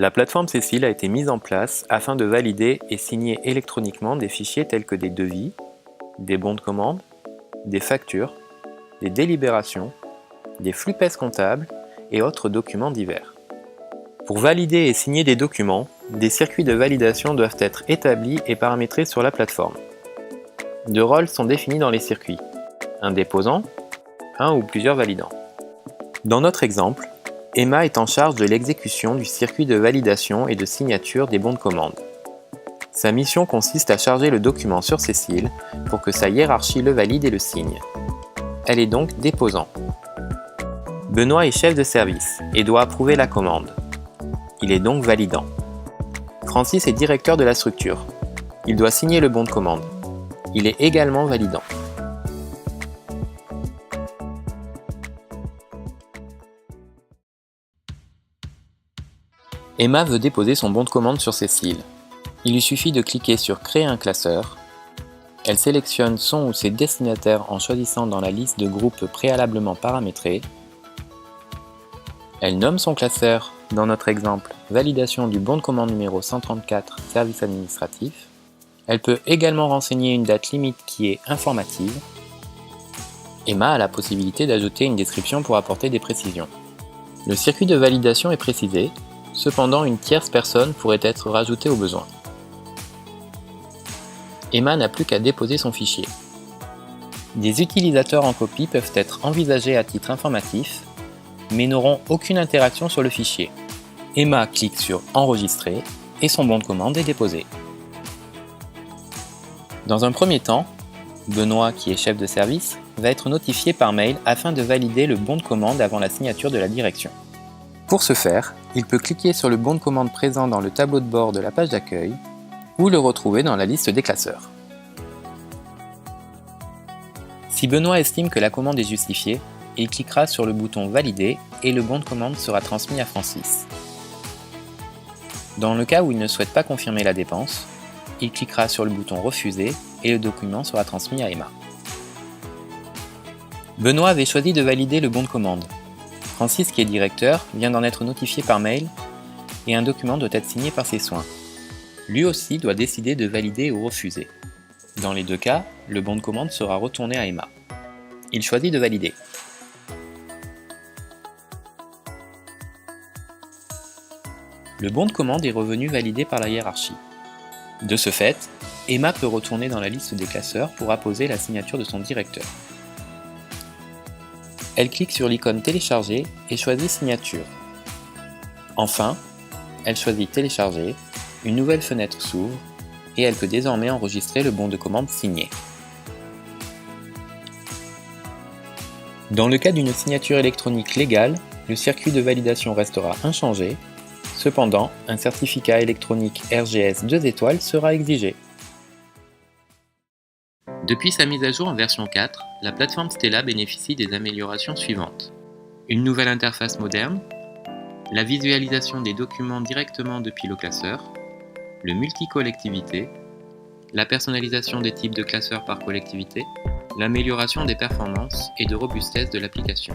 La plateforme Cécile a été mise en place afin de valider et signer électroniquement des fichiers tels que des devis, des bons de commande, des factures, des délibérations, des flux PES comptables et autres documents divers. Pour valider et signer des documents, des circuits de validation doivent être établis et paramétrés sur la plateforme. Deux rôles sont définis dans les circuits, un déposant, un ou plusieurs validants. Dans notre exemple, Emma est en charge de l'exécution du circuit de validation et de signature des bons de commande. Sa mission consiste à charger le document sur Cécile pour que sa hiérarchie le valide et le signe. Elle est donc déposant. Benoît est chef de service et doit approuver la commande. Il est donc validant. Francis est directeur de la structure. Il doit signer le bon de commande. Il est également validant. Emma veut déposer son bon de commande sur Cécile. Il lui suffit de cliquer sur Créer un classeur. Elle sélectionne son ou ses destinataires en choisissant dans la liste de groupes préalablement paramétrés. Elle nomme son classeur, dans notre exemple, validation du bon de commande numéro 134, service administratif. Elle peut également renseigner une date limite qui est informative. Emma a la possibilité d'ajouter une description pour apporter des précisions. Le circuit de validation est précisé. Cependant, une tierce personne pourrait être rajoutée au besoin. Emma n'a plus qu'à déposer son fichier. Des utilisateurs en copie peuvent être envisagés à titre informatif, mais n'auront aucune interaction sur le fichier. Emma clique sur Enregistrer et son bon de commande est déposé. Dans un premier temps, Benoît, qui est chef de service, va être notifié par mail afin de valider le bon de commande avant la signature de la direction. Pour ce faire, il peut cliquer sur le bon de commande présent dans le tableau de bord de la page d'accueil ou le retrouver dans la liste des classeurs. Si Benoît estime que la commande est justifiée, il cliquera sur le bouton Valider et le bon de commande sera transmis à Francis. Dans le cas où il ne souhaite pas confirmer la dépense, il cliquera sur le bouton Refuser et le document sera transmis à Emma. Benoît avait choisi de valider le bon de commande. Francis, qui est directeur, vient d'en être notifié par mail et un document doit être signé par ses soins. Lui aussi doit décider de valider ou refuser. Dans les deux cas, le bon de commande sera retourné à Emma. Il choisit de valider. Le bon de commande est revenu validé par la hiérarchie. De ce fait, Emma peut retourner dans la liste des classeurs pour apposer la signature de son directeur. Elle clique sur l'icône Télécharger et choisit Signature. Enfin, elle choisit Télécharger, une nouvelle fenêtre s'ouvre et elle peut désormais enregistrer le bon de commande signé. Dans le cas d'une signature électronique légale, le circuit de validation restera inchangé. Cependant, un certificat électronique RGS 2 étoiles sera exigé. Depuis sa mise à jour en version 4, la plateforme Stella bénéficie des améliorations suivantes. Une nouvelle interface moderne, la visualisation des documents directement depuis le classeur, le multi-collectivité, la personnalisation des types de classeurs par collectivité, l'amélioration des performances et de robustesse de l'application.